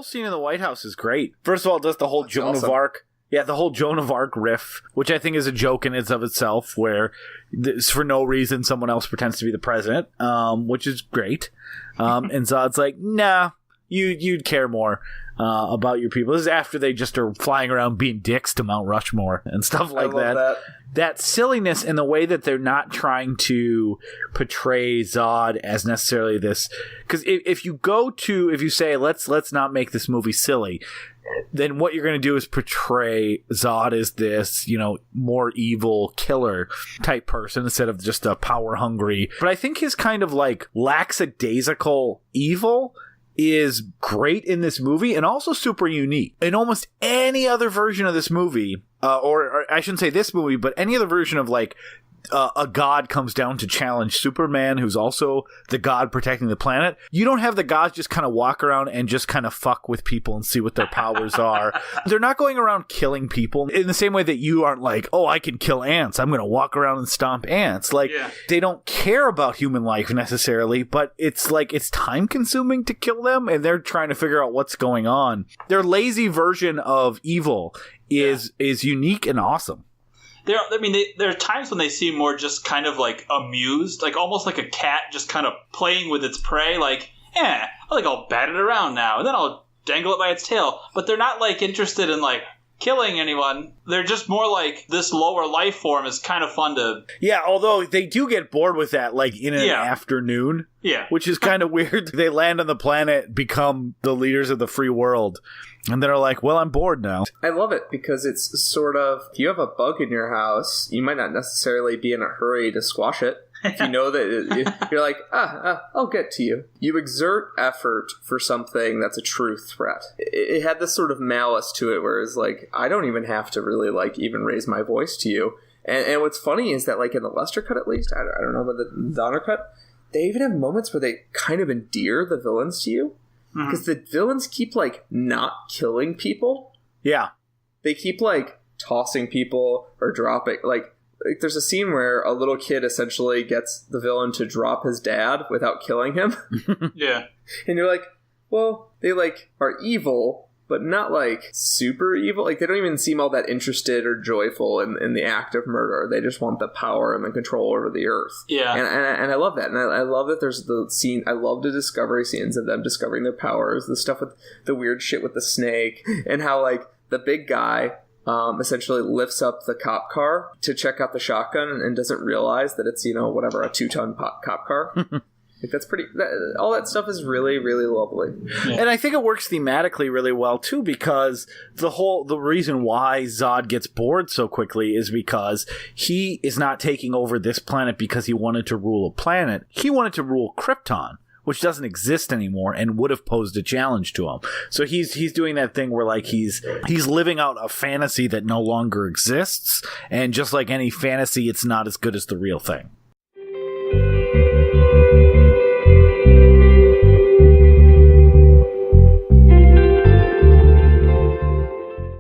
whole scene in the White House is great. First of all, it does the whole Joan of Arc. Yeah, the whole Joan of Arc riff, which I think is a joke in and of itself, where for no reason someone else pretends to be the president, which is great. And Zod's like, nah, you'd care more about your people. This is after they just are flying around being dicks to Mount Rushmore and stuff like that. That silliness and the way that they're not trying to portray Zod as necessarily this, because if you say let's not make this movie silly, then what you're going to do is portray Zod as this, more evil killer type person instead of just a power hungry. But I think his kind of like lackadaisical evil is great in this movie and also super unique. In almost any other version of this movie, or I shouldn't say this movie, but any other version of like a god comes down to challenge Superman, who's also the god protecting the planet, you don't have the gods just kind of walk around and just kind of fuck with people and see what their powers are. They're not going around killing people in the same way that you aren't like, oh, I can kill ants, I'm going to walk around and stomp ants. They don't care about human life necessarily, but it's like it's time consuming to kill them, and they're trying to figure out what's going on. Their lazy version of evil is unique and awesome. There are times when they seem more just kind of like amused, like almost like a cat just kind of playing with its prey, like, I'll bat it around now, and then I'll dangle it by its tail. But they're not like interested in like killing anyone. They're just more like this lower life form is kind of fun to... Yeah, although they do get bored with that like in an afternoon. Yeah. Which is kind of weird. They land on the planet, become the leaders of the free world. And they're like, well, I'm bored now. I love it because it's sort of, if you have a bug in your house, you might not necessarily be in a hurry to squash it. If you know that you're like, I'll get to you. You exert effort for something that's a true threat. It had this sort of malice to it where it's like, I don't even have to really like even raise my voice to you. And what's funny is that like in the Lester cut at least, I don't know about the Donner cut, they even have moments where they kind of endear the villains to you. Because the villains keep, like, not killing people. Yeah. They keep, like, tossing people or dropping... Like, there's a scene where a little kid essentially gets the villain to drop his dad without killing him. Yeah. And you're like, well, they, like, are evil, but not, like, super evil. Like, they don't even seem all that interested or joyful in the act of murder. They just want the power and the control over the earth. Yeah. And I love that. And I love that there's the scene... I love the discovery scenes of them discovering their powers, the stuff with the weird shit with the snake, and how, like, the big guy essentially lifts up the cop car to check out the shotgun and doesn't realize that it's, a 2-ton cop car. Like that's pretty. All that stuff is really, really lovely, and I think it works thematically really well too. Because the reason why Zod gets bored so quickly is because he is not taking over this planet because he wanted to rule a planet. He wanted to rule Krypton, which doesn't exist anymore and would have posed a challenge to him. So he's doing that thing where like he's living out a fantasy that no longer exists, and just like any fantasy, it's not as good as the real thing.